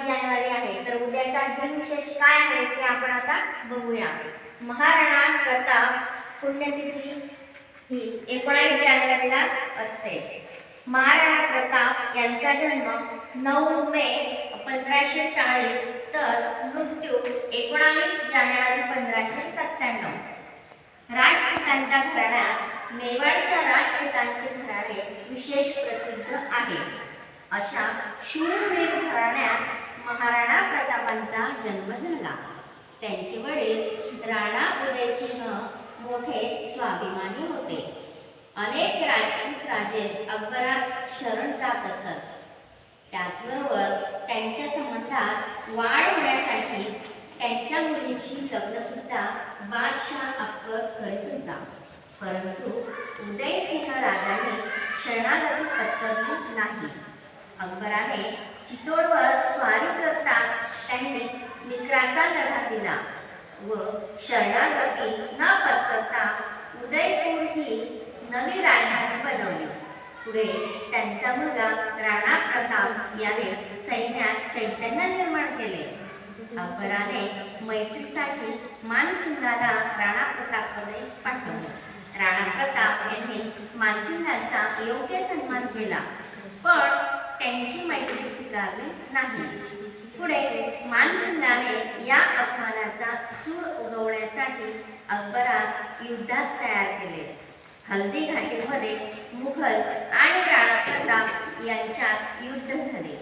जानेवारी आहे, तर उद्याचा दिनविशेष काय आहे ते आपण आता बघूया. महाराणा प्रताप पुण्यतिथी ही 19 जानेवारीला असते. महाराणा प्रताप यांचा जन्म 9 मे 1540 तर मृत्यू 19 जानेवारी 1597. राजपुतांच्या घराण्यात मेवाडच्या राजपुतांचे घराणे विशेष प्रसिद्ध आहे. अशा शूरवीर घराण्यात महाराणा प्रतापांचा जन्म झाला. त्यांचे वडील राणा उदयसिंह मोठे स्वाभिमानी होते. अनेक राजपूत राजे अकबरास शरण जात असत. त्याचबरोबर त्यांच्या संबंधात वाढ होण्यासाठी त्यांच्या मुलींची लग्न सुद्धा बादशाह अकबर करीत होता. परंतु उदयसिंह राजाने शरणागती पत्करली नाही. अकबराने चित्तोडवर स्वारी करताच त्यांनी निकराचा लढा दिला व शरणागती न पत्करता उदयपूर ही नवी राजधानी बनवली. पुढे त्यांचा मुलगा राणा प्रताप याने सैन्यात चैतन्य निर्माण केले. अकबराने मैत्रीसाठी मानसिंगाला राणा प्रतापकडे पाठवले. राणा प्रताप यांनी मानसिंगाचा योग्य सन्मान केला, पण त्यांची मैत्री स्वीकारली नाही. पुढे मानसिंगाने या अपमानाचा सूर उगवण्यासाठी अकबरास युद्धास तयार केले. हल्दी घाटीमध्ये मुघल आणि राणा प्रताप यांच्यात युद्ध झाले.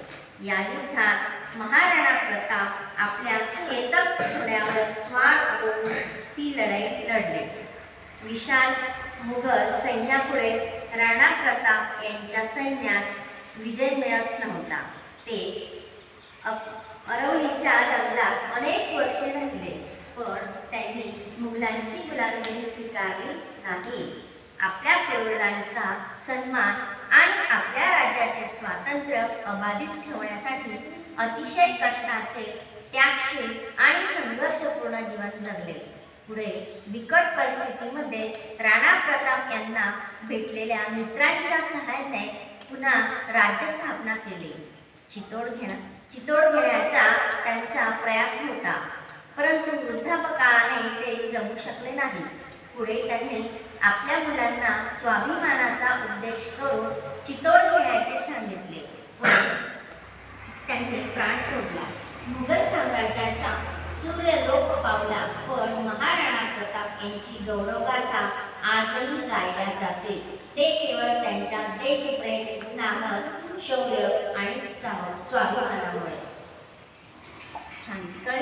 या युद्धात महाराणा प्रताप आपल्या चेतक घोड्यावर स्वार होऊन ती लढाई लढले. विशाल मुघल सैन्यापुढे राणा प्रताप यांच्या सैन्यास विजय मिळत नव्हता. ते अरवलीच्या जंगलात अनेक वर्षे राहिले, पण त्यांनी मुघलांची गुलामगिरी स्वीकारली नाही. आपल्या पूर्वजांचा सन्मान आणि आपल्या राज्याचे स्वातंत्र्य अबाधित ठेवण्यासाठी अतिशय कष्टाचे, त्यागशील आणि संघर्षपूर्ण जीवन जगले. पुढे बिकट परिस्थितीमध्ये राणा प्रताप यांना भेटलेल्या मित्रांच्या सहाय्याने पुन्हा राज्य स्थापना केली. चित्तोड घेण्याचा त्यांचा प्रयास होता, परंतु वृद्धापकाळाने ते जमू शकले नाही. पुढे त्यांनी आपल्या मुलांना स्वाभिमानाचा उद्देश करून चित्तोड घेण्याचे सांगितले व त्यांनी प्राण सोडला. मुघल साम्राज्याचा सूर्य लोप पावला, पण महाराणा प्रताप यांची गौरवगाथा आजही गायला जाते. ते केवळ त्यांच्या देशप्रेम, साहस, शौर्य आणि स्वाभिमानामुळे. छान कळले.